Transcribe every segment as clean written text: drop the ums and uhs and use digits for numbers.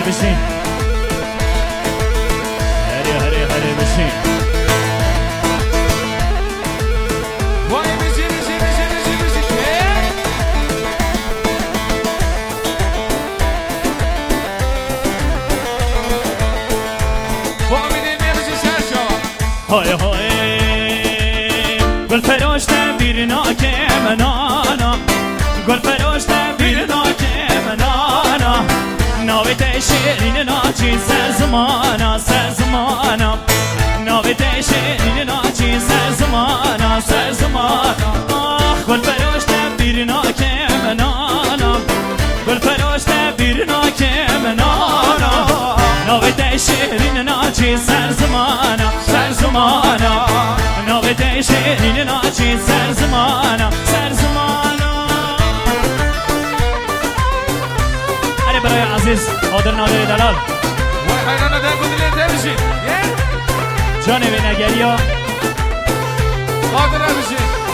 بشین هری بشین وای بشین های های گل فراشته بیر ناکم نانا گل فراشته بیر ناکم نانا ناوی شیرین ناچی سر زمانا ناوی شیرین ناچی سر زمانا گل فراشته بیر ناکم نانا گل فراشته بیر ناکم نانا ناوی شیرین ناچی سر زمانا ناوی شیرین ناچی سر زمانا علی برای عزیز قادر نادر دلال وای حیرانه در بودیلی بشین جانب نگریا قادر بشین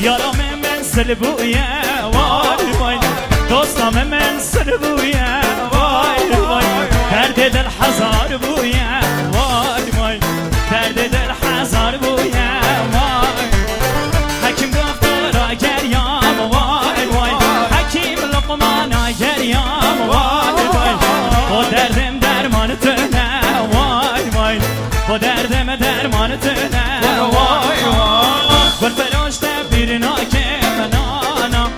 یارم من سر بویه وای وای دوستم من سر بویه وای وای درد دل هزار بویه وای وای درد دل هزار بویه وای حکیم گفت را گریام وای وای حکیم لقمان گریام وای وای با دردم درمان تنه وای وای با دردم درمان تنه وای وای گل فراشته بیر ناکم نانا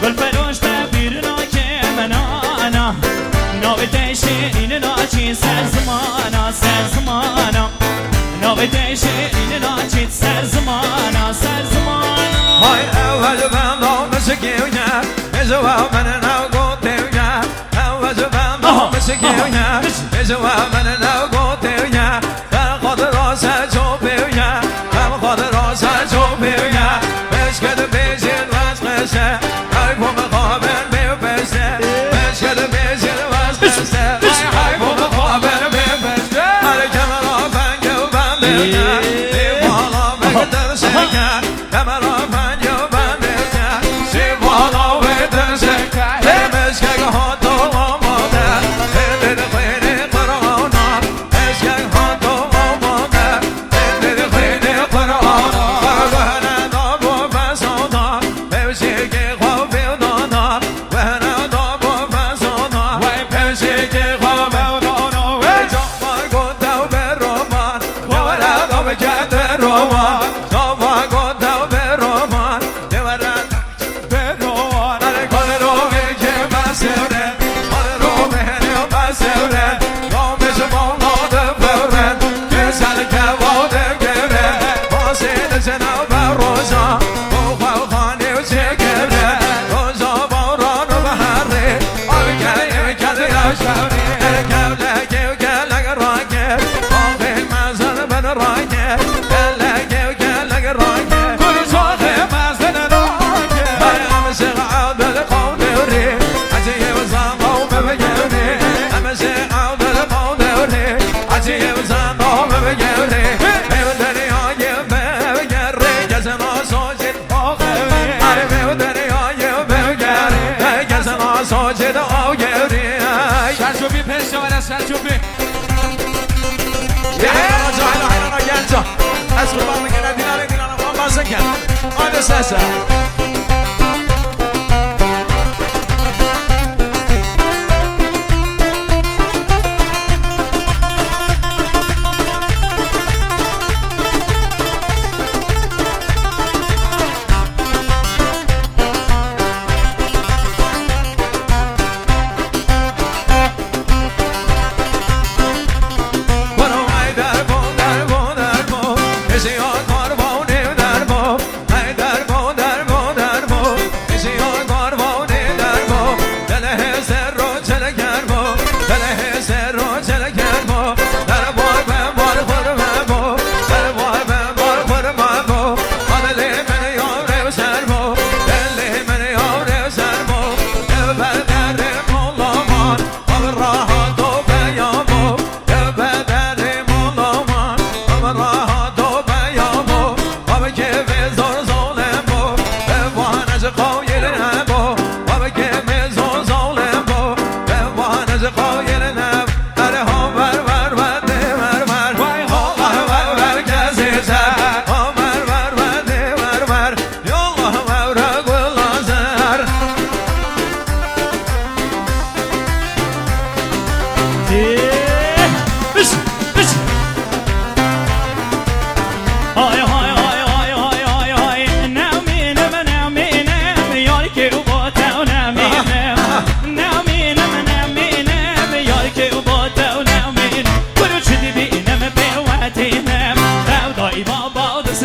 گل فراشته بیر ناکم نانا ناوی شیرین ناچی سر زمانا ناوی شیرین ناچی سر زمانا های اول بندم مسکیونه ازوا من نگوتیونه اول بندم مسکیونه ازوا من نگوتیونه در خاطر راست چوبیونه در خاطر راست چوبیونه بشکد بیشین واسقشه های بوم خوابن بیبسته بشکد بیشین واسقشه های بوم خوابن بیبسته هر کمرا بنگو بندیونه دیوالا بگدر شکر کمرا بنگو بندیونه دیوالا بگدر شکر بشکد هاتو آماده دل خیلی قرآنا بشکد هاتو آماده دل خیلی قرآنا وهنه دابو فسادا بشکد خوابی دادا وهنه دابو فسادا بشکد خوابی دادا جاما گوتو برومان جورا بجد روان جاما گوتو برومان جورا بروان کل رو میگه مسئله کل رو میگه مسئله نامش مولاد فرد کسل که واده گره واسه جناب روزا بخواه خانه و چگره روزا باران و بحره آبگه کل یاشاری گلگه و گلگ راگه آقه مزن بن راگه گلگه و گلگ راگه کل شاخه مزن راگه همشه عادل قادری عجیب زنبا ببگری همشه عادل قادری عجیب زنبا ببگری به دریای ببگری گزنا ساجد آگری اره به دریای ببگری گزنا ساجد آگری شرچوبی پشتوانه شرچوبی حیرانا گلجا از قربان میگنه دیلانه خوام بازن کن آده سسه در بو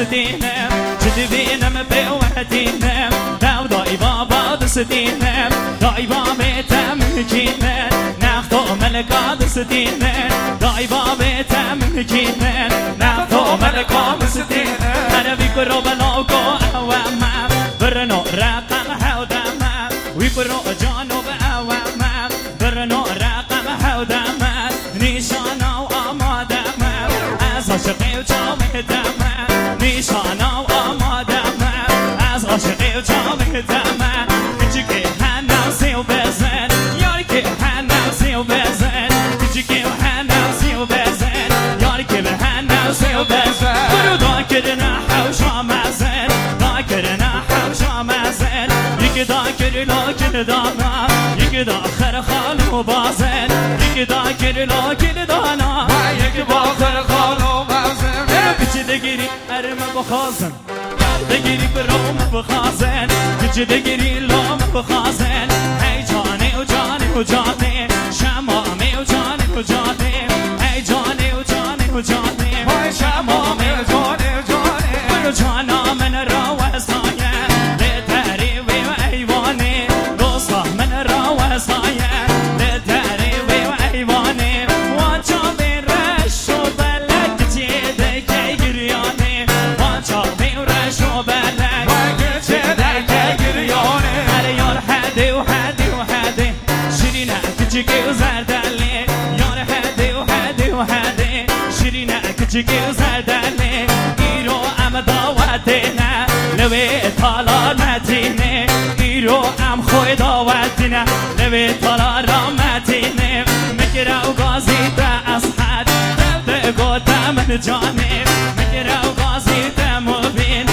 دستدینم جدی بینم به وحدینم دو دای بابا دستدینم دای بابا تم مکینن نخدو ملکا دستدینن دای بابا تم مکینن نخدو ملکا دستدینن انا بیکرو بلاکو اوامم برنو رقم حودمم ویکرو جانو به اوامم برنو رقم حودمم نیشانا و آمادمم از عاشقی و جامدمم نیشانا و آمادمم از عاشقی و جامدمم کچی که هنوزی و بزن یاری که هنوزی و بزن کچی که هنوزی و بزن یاری که به هنوزی و بزن برو دا کرنا حوشا مزن دا کرنا حوشا مزن یکی دا کری لاکن دانا یکی دا آخر خالو بازن یکی دا کری لاکن دانا یکی با آخر خالو بازن کچی دگیری ارم بخازن دگیری برام بخازن کچی دگیری لام بخازن ای جانی و جانی و جانی شمامی و جانی و جانی ای جانی و جانی و جانی شمامی و جانی و جانی برو جانا من را وستایه لتری و ایوانی دوستا من را وستایه لتری و ایوانی وانچا بین رش و بلد کچی دکی گریانی وانچا بین رش و بلد کچی دکی گریانی هر یار حدی و حدی و حدی شیرینه کچکی و زردلی یار حدی و حدی و حدی شیرینه کچکی و زردلی ایرو ام داوتینه لوی تالا متینه ایرو ام خوی داوتینه لوی تالا رامتینه مگره و گازی ده اسحد ده گوته من جانی مگره و گازی ده مبین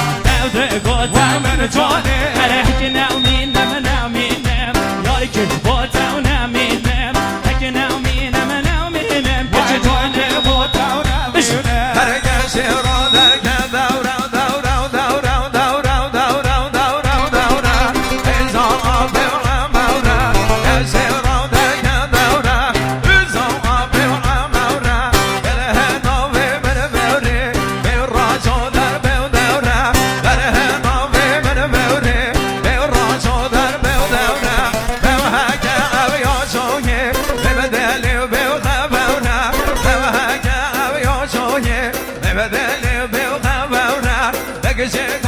ده گوته من جانی هره که نامینم نامینم یاری که بوته و نامینم هکه نامینم نامینم وای جانی بوتا و نمینه هر کسی را درکه دورا دورا دورا دورا دورا دورا دورا انسان آبی و مورا کسی را درکه دورا انسان آبی و مورا گله ناوی من موری بی راجو در بیو دورا گله ناوی من موری بی راجو در بیو دورا بیو هکه اویا جوی بی بدلی بیو خبورا بیو هکه اویا جوی بدلی بیو خبورا بگشت